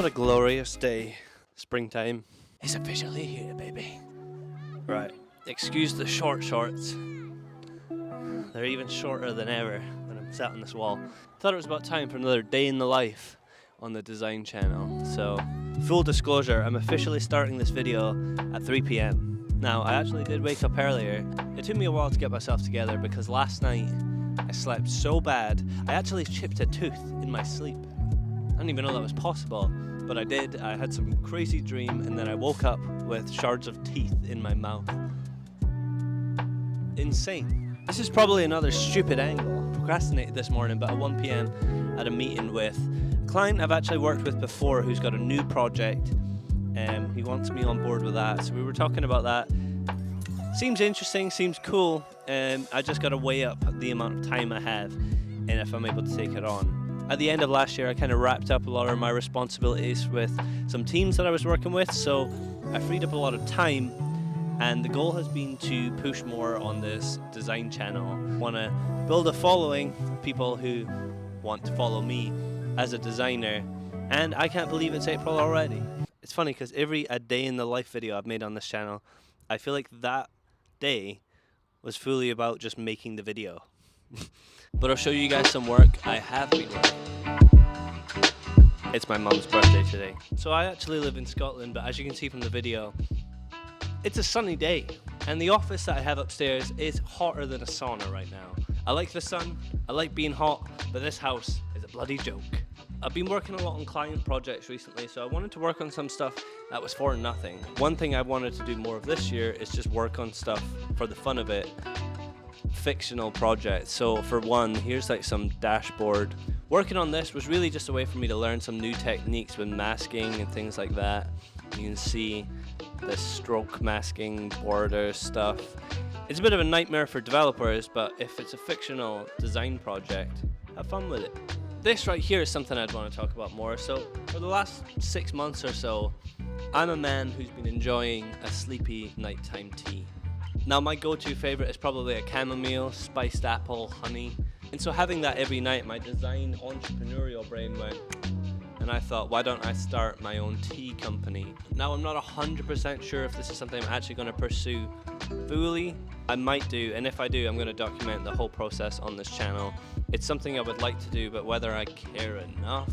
What a glorious day. Springtime is officially here, baby. Right, excuse the short shorts. They're even shorter than ever when I'm sat on this wall. Thought it was about time for another day in the life on the design channel. So, full disclosure, I'm officially starting this video at 3 p.m. Now, I actually did wake up earlier. It took me a while to get myself together because last night I slept so bad, I actually chipped a tooth in my sleep. I didn't even know that was possible, but I did. I had some crazy dream and then I woke up with shards of teeth in my mouth. Insane. This is probably another stupid angle. Procrastinated this morning, but at 1 p.m. I had a meeting with a client I've actually worked with before who's got a new project. He wants me on board with that, so we were talking about that. Seems interesting, seems cool. I just got to weigh up the amount of time I have and if I'm able to take it on. At the end of last year, I kind of wrapped up a lot of my responsibilities with some teams that I was working with, so I freed up a lot of time, and the goal has been to push more on this design channel. I want to build a following of people who want to follow me as a designer, and I can't believe it's April already. It's funny because every a day in the life video I've made on this channel, I feel like that day was fully about just making the video. But I'll show you guys some work I have been working. It's my mum's birthday today. So I actually live in Scotland, but as you can see from the video, it's a sunny day. And the office that I have upstairs is hotter than a sauna right now. I like the sun, I like being hot, but this house is a bloody joke. I've been working a lot on client projects recently, so I wanted to work on some stuff that was for nothing. One thing I wanted to do more of this year is just work on stuff for the fun of it. Fictional projects. So for one, here's like some dashboard. Working on this was really just a way for me to learn some new techniques with masking and things like that. You can see the stroke masking, border stuff. It's a bit of a nightmare for developers, but if it's a fictional design project, have fun with it. This right here is something I'd want to talk about more. So for the last 6 months or so, I'm a man who's been enjoying a sleepy nighttime tea. Now my go-to favorite is probably a chamomile, spiced apple, honey. And so having that every night, my design entrepreneurial brain went, and I thought, why don't I start my own tea company? Now I'm not 100% sure if this is something I'm actually going to pursue fully. I might do, and if I do, I'm going to document the whole process on this channel. It's something I would like to do, but whether I care enough,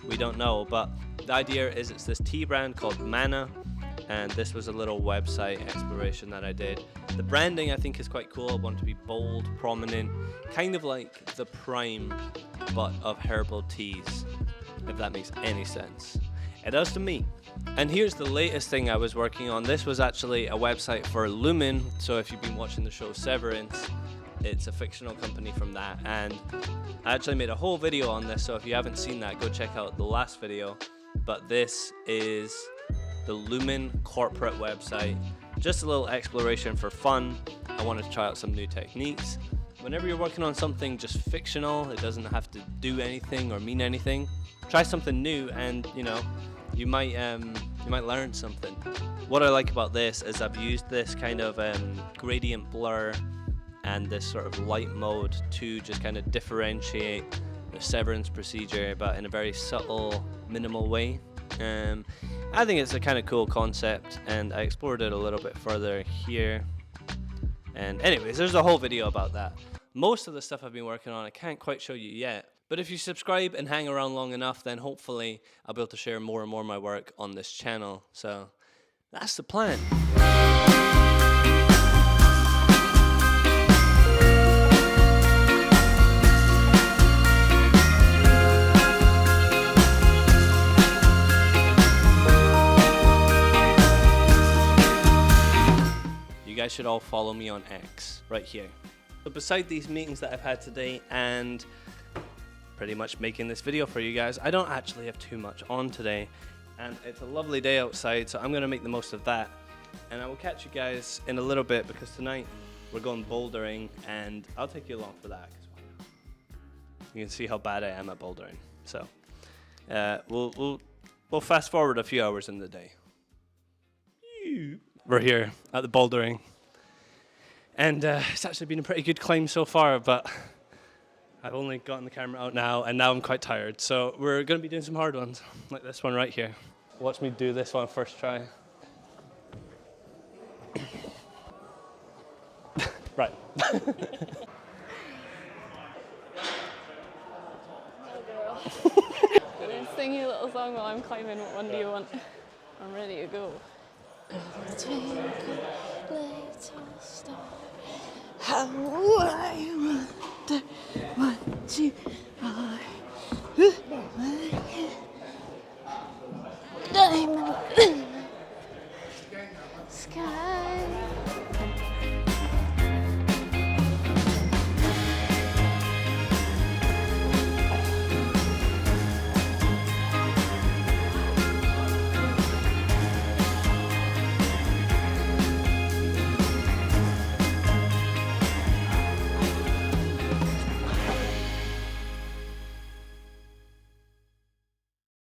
we don't know. But the idea is it's this tea brand called Mana. And this was a little website exploration that I did. The branding I think is quite cool. I want to be bold, prominent, kind of like the Prime, but of herbal teas, if that makes any sense. It does to me. And here's the latest thing I was working on. This was actually a website for Lumen. So if you've been watching the show Severance, it's a fictional company from that. And I actually made a whole video on this. So if you haven't seen that, go check out the last video. But this is the Lumen corporate website. Just a little exploration for fun. I wanted to try out some new techniques. Whenever you're working on something just fictional, it doesn't have to do anything or mean anything. Try something new and you might learn something. What I like about this is I've used this kind of gradient blur and this sort of light mode to just kind of differentiate the severance procedure, but in a very subtle, minimal way. I think it's a kind of cool concept, and I explored it a little bit further here. And anyways, there's a whole video about that. Most of the stuff I've been working on I can't quite show you yet, but if you subscribe and hang around long enough, then hopefully I'll be able to share more and more of my work on this channel. So that's the plan. You guys should all follow me on X right here. So beside these meetings that I've had today and pretty much making this video for you guys, I don't actually have too much on today, and it's a lovely day outside, so I'm going to make the most of that. And I will catch you guys in a little bit because tonight we're going bouldering, and I'll take you along for that. You can see how bad I am at bouldering. So we'll fast forward a few hours in the day. We're here at the bouldering, and it's actually been a pretty good climb so far, but I've only gotten the camera out now, and now I'm quite tired. So we're going to be doing some hard ones, like this one right here. Watch me do this one first try. Right. Let's sing you a little song while I'm climbing. What one do you want? I'm ready to go. Twinkle, little star, how I wonder what you are.